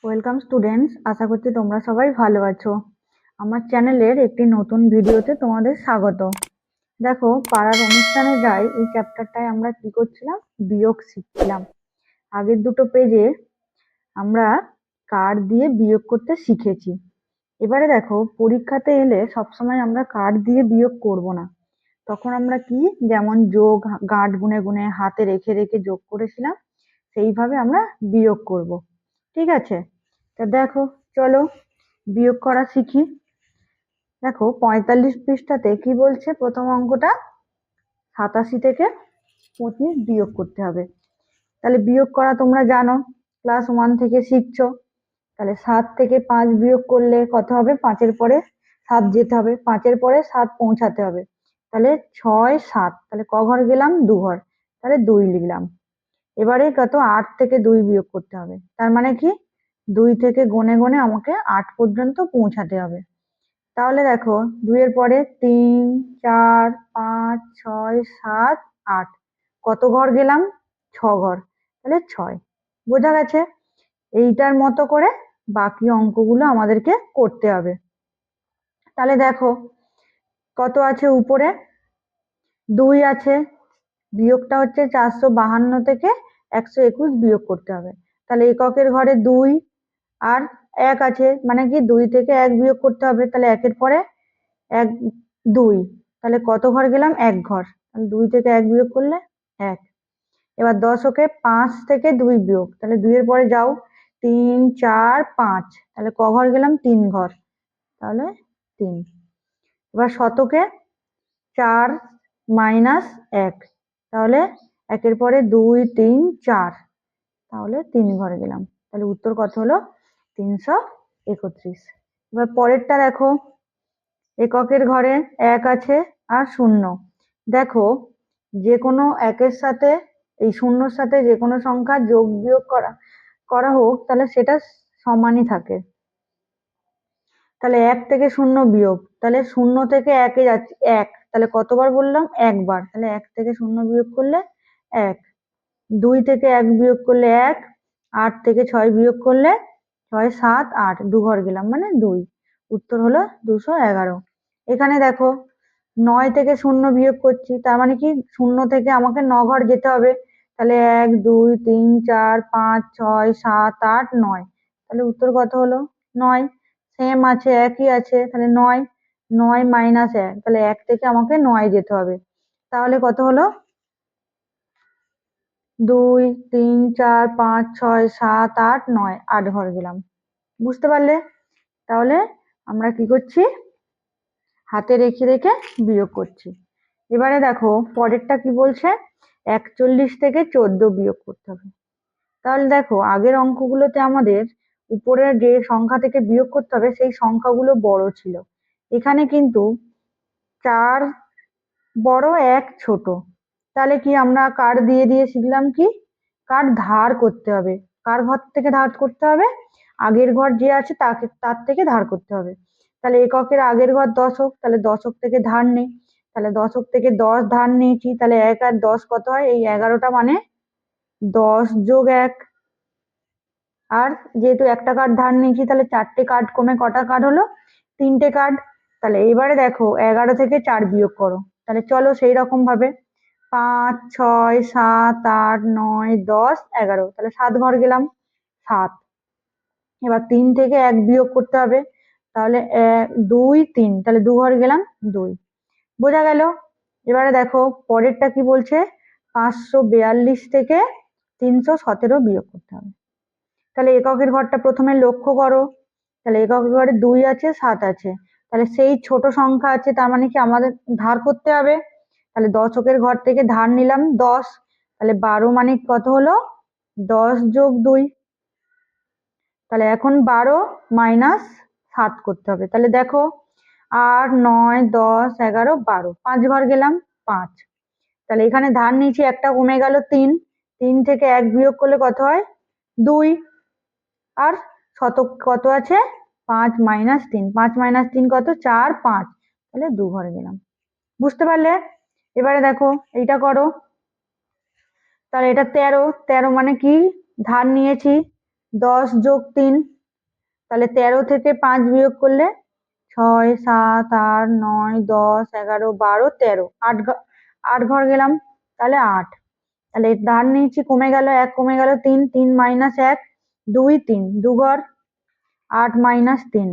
Welcome students, আশা করছি তোমরা সবাই ভালো আছো। আমার চ্যানেলের একটি নতুন ভিডিওতে তোমাদের স্বাগত। দেখো, পাড়ার অনুষ্ঠানে যাই এই চ্যাপ্টারটায় আমরা কি করছিলাম, বিয়োগ শিখছিলাম। আগের দুটো পেজে আমরা কার্ড দিয়ে বিয়োগ করতে শিখেছি। এবারে দেখো, পরীক্ষাতে এলে সবসময় আমরা কার্ড দিয়ে বিয়োগ করব না। তখন আমরা কি, যেমন যোগ গাঁট গুনে গুনে হাতে রেখে রেখে যোগ করেছিলাম, সেইভাবে আমরা বিয়োগ করব। ঠিক আছে? তা দেখো, চলো বিয়োগ করা শিখি। দেখো, 45 পৃষ্ঠাতে কি বলছে, প্রথম অঙ্কটা 87 থেকে 25 বিয়োগ করতে হবে। তাহলে বিয়োগ করা তোমরা জানো, ক্লাস 1 থেকে শিখছো। তাহলে 7 থেকে 5 বিয়োগ করলে কত হবে, 5-এর পরে 7 যেতে হবে, 5-এর পরে 7 পৌঁছাতে হবে। তাহলে 6 7, তাহলে ক ঘর গেলাম, 2 ঘর, তাহলে 2 লিখলাম। এবারে কত, 8 থেকে 2 বিয়োগ করতে হবে। তার মানে কি, 2 থেকে গনে গনে আমাকে 8 পর্যন্ত পৌঁছাতে হবে। তাহলে দেখো, 2 এর পরে 3 4 5 6 7 8, কত ঘর গেলাম, 6 ঘর, তাহলে 6। বোঝা গেছে? এইটার মতো করে বাকি অঙ্কগুলো আমাদেরকে করতে হবে। তাহলে দেখো, কত আছে উপরে, 2 আছে, বিয়োগটা হচ্ছে 452 থেকে 121 বিয়োগ করতে হবে। তাহলে এককের ঘরে 2 আর 1 আছে, মানে কি 2 থেকে 1 বিয়োগ করতে হবে। তাহলে 1-এর পরে 1 2, তাহলে কত ঘর গেলাম, 1 ঘর, তাহলে 2 থেকে 1 বিয়োগ করলে 1। এবার দশকে 5 থেকে 2 বিয়োগ, তাহলে 2 এর পরে যাও, 3 4 5, তাহলে ক ঘর গেলাম, 3 ঘর, তাহলে 3। এবার শতকে 4 মাইনাস 1, তাহলে 1-এর পরে 2 3 4, তাহলে 3 ঘরে গেলাম। তাহলে উত্তর কত হলো, 331। এবার পরেরটা দেখো, এককের ঘরে 1 আছে আর 0। দেখো, যে কোনো একের সাথে, এই শূন্যর সাথে যে কোনো সংখ্যা যোগ বিয়োগ করা করা হোক, তাহলে সেটা সমানই থাকে। তাহলে 1 থেকে 0 বিয়োগ, তাহলে 0 থেকে 1-এ যাচ্ছে 1, তাহলে কতবার বললাম, একবার, তাহলে 1 থেকে 0 বিয়োগ করলে 1। 2 থেকে 1 বিয়োগ করলে 1, 8 থেকে 6 বিয়োগ করলে 6 7 8, 2 ঘর গেলাম মানে 2। উত্তর হলো 211। এখানে দেখো, 9 থেকে 0 বিয়োগ করছি, তার মানে কি 0 থেকে আমাকে 9 ঘর যেতে হবে। তাহলে 1 2 3 4 5 6 7 8 9, তাহলে উত্তর কত হলো, 9। সেম আছে, একই আছে, তাহলে 9, 9 মাইনাস 1, তাহলে 1 থেকে আমাকে 9 যেতে হবে। তাহলে কত হলো, 2 3 4 5 6 7 8 9, 8 ঘর গেলাম। বুঝতে পারলে? তাহলে আমরা কি করছি, হাতে রেখে রেখে বিয়োগ করছি। এবারে দেখো, পরেরটা কি বলছে, 41 থেকে 14 বিয়োগ করতে হবে। তাহলে দেখো, আগের অঙ্কগুলোতে আমাদের উপরের যে সংখ্যা থেকে বিয়োগ করতে হবে সেই সংখ্যাগুলো বড় ছিল। এখানে কিন্তু 4 বড়, 1 ছোট। তাহলে কি, আমরা কার দিয়ে দিয়ে শিখলাম কি, কার ধার করতে হবে। কার ঘর থেকে ধার করতে হবে, আগের ঘর যে আছে তাকে, তার থেকে ধার করতে হবে। তাহলে এককের আগের ঘর দশক, তাহলে দশক থেকে ধার নেই। তাহলে দশক থেকে 10 ধার নিয়েছি, তাহলে 1 আর 10 কত হয়, এই 11টা, মানে 10 যোগ 1। আর যেহেতু একটা কার্ড ধার নিয়েছি, তাহলে 4টে কার্ড কমে কটা কার্ড হলো, 3টে কার্ড। তাহলে এবারে দেখো, 11 থেকে 4 বিয়োগ করো। তাহলে চলো সেই রকম ভাবে, 5 6 7 8 9 10 11, তাহলে 7 ঘর গেলাম, 7। এবার 3 থেকে 1 বিয়োগ করতে হবে, তাহলে 2 3, তাহলে 2 ঘর গেলাম, 2। বোঝা গেল? এবারে দেখো, পরেরটা কি বলছে, 542 থেকে 317 বিয়োগ করতে হবে। তাহলে এককের ঘরটা প্রথমে লক্ষ্য করো, তাহলে এককের ঘরে 2 আছে 7 আছে, তাহলে সেই ছোট সংখ্যা আছে, তার মানে কি আমাদের ধার করতে হবে। তাহলে দশকের ঘর থেকে ধার নিলাম 10, তাহলে 12 মানে কত হলো, 10 যোগ 2। তাহলে এখন 12 মাইনাস 7 করতে হবে। তাহলে দেখো, 8 9 10 11 12, 5 ঘর গেলাম, 5। তাহলে এখানে ধার নিয়েছি, একটা কমে গেল, 3। 3 থেকে 1 বিয়োগ করলে কত হয়, 2। আর শতক কত আছে, 5 মাইনাস 3, 5 মাইনাস 3 কত, 4 5, তাহলে 2 ঘরে গেলাম। বুঝতে পারলে? এবারে দেখো এইটা করো, তাহলে এটা 13, 13 মানে কি, ধার নিয়েছি, 10 যোগ 3, তাহলে 13 থেকে 5 বিয়োগ করলে 6, 7, 8, 9, 10, 11, 12, 13, 8 ঘর গেলাম, তাহলে 8। তাহলে ধার নিয়েছি, কমে গেল 1, কমে গেল 3, 3 মাইনাস 1, 2, 3, 2 ঘর, 8 মাইনাস 3,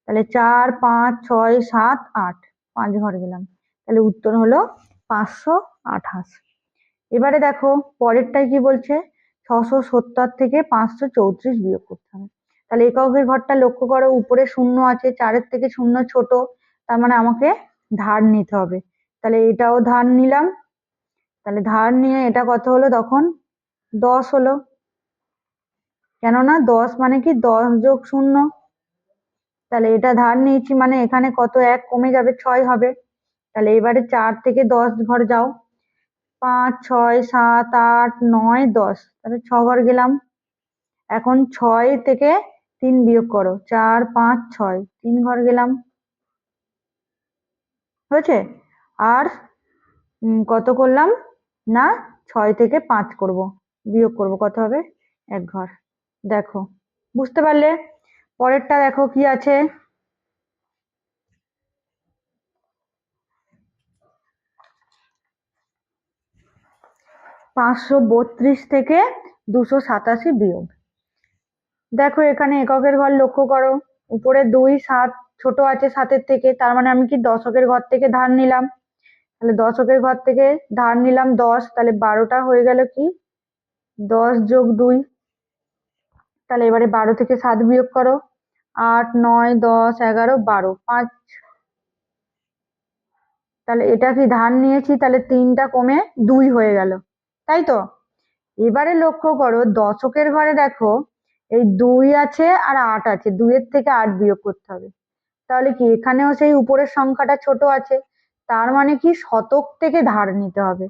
তাহলে 4, 5, 6, 7, 8, 5 ঘর গেলাম। তাহলে উত্তর হলো 528। এবারে দেখো পরেরটাই কি বলছে, 670 থেকে 534 বিয়োগ করতে হবে। তাহলে এককের ঘরটা লক্ষ্য করো, উপরে শূন্য আছে, 4-এর থেকে শূন্য ছোট, তার মানে আমাকে ধার নিতে হবে। তাহলে এটাও ধার নিলাম, তাহলে ধার নিয়ে এটা কত হলো তখন, 10 হলো, কেননা 10 মানে কি 10 যোগ 0। তাহলে এটা ধার নিয়েছি মানে এখানে কত, 1 কমে যাবে, 6 হবে। তাহলে এবারে 4 থেকে 10 ঘর যাও, 5, 6, 7, 8, 9, 10, তাহলে 6 ঘর গেলাম। এখন 6 থেকে 3 বিয়োগ করো, 4, 5, 6, 3 ঘর গেলাম, হয়েছে। আর কত করলাম না, 6 থেকে 5 করব, বিয়োগ করব, কত হবে, 1 ঘর। দেখো বুঝতে পারলে। পরেরটা দেখো কি আছে, 532 থেকে 287 বিয়োগ। দেখো এখানে এককের ঘর লক্ষ্য করো, উপরে 2, 7 ছোট আছে 7-এর থেকে, তার মানে আমি কি দশকের ঘর থেকে ধার নিলাম। তাহলে দশকের ঘর থেকে ধার নিলাম 10, তাহলে 12টা হয়ে গেল কি, 10 যোগ 2। তাহলে এবারে 12 থেকে 7 বিয়োগ করো, 8, 9, 10, 11, 12, 5। তাহলে এটা কি ধার নিয়েছি, তাহলে 3টা কমে 2 হয়ে গেল, তাই তো। এবারে লক্ষ্য করো দশকের ঘরে দেখো এই 2 আছে আর 8 আছে, 2-এর থেকে 8 বিয়োগ করতে হবে। তাহলে কি এখানেও সেই উপরের সংখ্যাটা ছোট আছে, তার মানে কি শতক থেকে ধার নিতে হবে।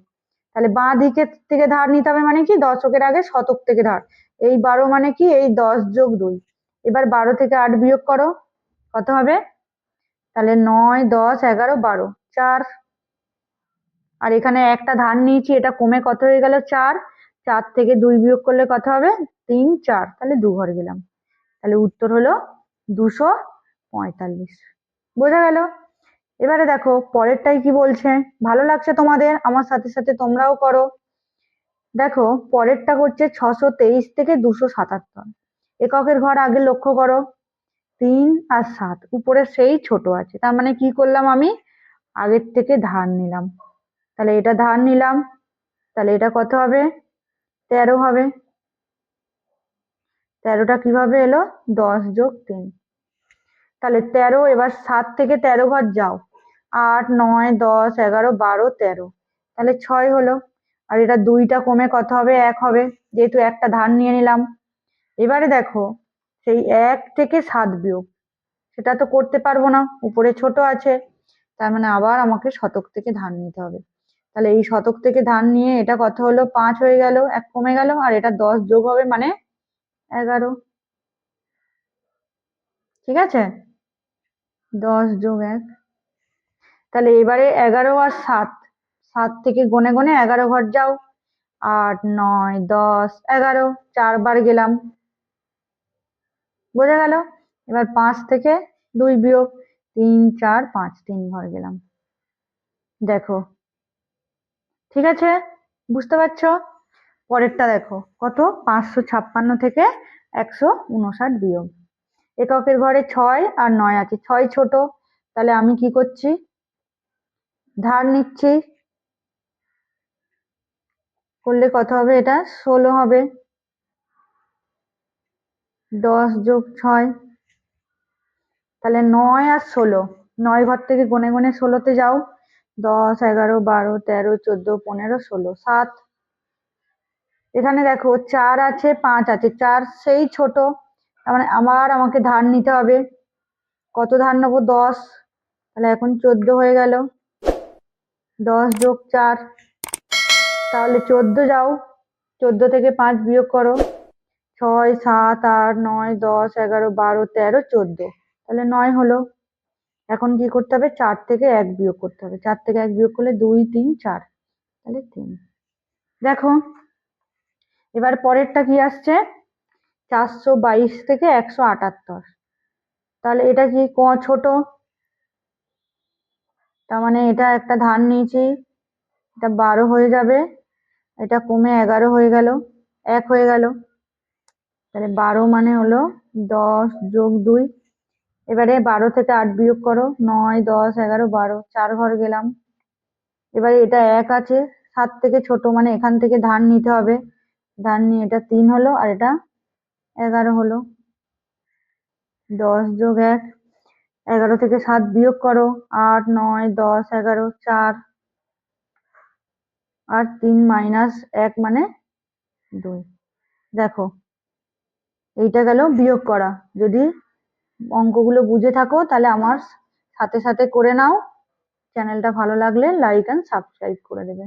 তাহলে বাঁ দিকের থেকে ধার নিতে হবে মানে কি দশকের আগে শতক থেকে ধার। এই 12 মানে কি এই 10 যোগ 2। এবার 12 থেকে 8 বিয়োগ করো, কত হবে, তাহলে 9, 10, 11, 12, 4। আর এখানে একটা ধার নিয়েছি, এটা কমে কত হয়ে গেল, 4। 4 থেকে 2 বিয়োগ করলে কত হবে, 3, 4, তাহলে 2 ঘর গেলাম। তাহলে উত্তর হলো 245। বোঝা গেল। এবারে দেখো পরেরটাই কি বলছে, ভালো লাগছে তোমাদের, আমার সাথে সাথে তোমরাও করো। দেখো পরেরটা করছে 623 থেকে 277। এককের ঘর আগে লক্ষ্য করো, 3 আর 7 উপরে সেই ছোট আছে, তার মানে কি করলাম আমি, আগের থেকে ধার নিলাম। তাহলে এটা ধার নিলাম, তাহলে এটা কত হবে, 13 হবে। 13টা কিভাবে এলো, 10 যোগ 3। তাহলে 13, এবার 7 থেকে 13 ঘর যাও, 8, 9, 10, 11, 12, 13, তাহলে 6 হলো। আর এটা 2টা কমে কত হবে, 1 হবে, যেহেতু একটা ধার নিয়ে নিলাম। এবারে দেখো সেই 1 থেকে 7 বিয়োগ, সেটা তো করতে পারবো না, উপরে ছোট আছে, তার মানে আবার আমাকে শতক থেকে ধার নিতে হবে। তাহলে এই শতক থেকে ধার নিয়ে এটা কত হলো, 5 হয়ে গেল, 1 কমে গেল, আর এটা 10 যোগ হবে মানে 11। ঠিক আছে, 10 যোগ 1, তাহলে এবারে 11 আর 7, 7 থেকে গনে গনে 11 ঘর যাও, 8, 9, 10, 11, 4 বার গেলাম, বোঝা গেল। এবার 5 থেকে 2 বিয়োগ, 3, 4, 5, 3 ঘর গেলাম। দেখো ঠিক আছে, বুঝতে পারছো। পরেরটা দেখো কত, 556 থেকে 159 বিয়োগ। এককের ঘরে 6 আর 9 আছে, 6 ছোট, তাহলে আমি কি করছি, ধার নিচ্ছি, করলে কত হবে, এটা 16 হবে। 10 যোগ 6, তাহলে 9 আর 16, 9 ঘর থেকে গনে গনে 16-তে যাও, 10, 11, 12, 13, 14, 15, 16, 7। এখানে দেখো 4 আছে, 5 আছে, 4 সেই ছোট, তার মানে আবার আমাকে ধার নিতে হবে। কত ধার নেবো, 10, তাহলে এখন 14 হয়ে গেল। 10 যোগ 4, তাহলে 14 যাও, 14 থেকে 5 বিয়োগ করো, 6, 7, 8, 9, 10, 11, 12, 13, 14, তাহলে 9 হলো। এখন কি করতে হবে, 4 থেকে 1 বিয়োগ করতে হবে, 4 থেকে 1 বিয়োগ করলে 2, 3, 4, তাহলে 3। দেখো এবার পরেরটা কি আসছে, 422 থেকে 178। তাহলে এটা কি ছোট, তার মানে এটা একটা ধার নিয়েছি, এটা 12 হয়ে যাবে, এটা কমে 11 হয়ে গেল, 1 হয়ে গেল। তাহলে 12 মানে হলো 10 যোগ 2। এবারে 12 থেকে 8 বিয়োগ করো, 9 10 11 12, 4 ঘর গেলাম। এবারে এটা 1 আছে, 7 থেকে ছোট মানে এখান থেকে ধার নিতে হবে, ধার নিয়ে এটা 3 হলো আর এটা 11 হলো। 10 যোগ 1, 11 থেকে 7 বিয়োগ করো, 8 9 10 11, 4 আর 3 মাইনাস 1 মানে 2। দেখো এইটা গেল বিয়োগ করা। যদি অঙ্কগুলো বুঝে থাকো তাহলে আমার সাথে সাথে করে নাও। চ্যানেলটা ভালো লাগলে লাইক এন্ড সাবস্ক্রাইব করে দেবে।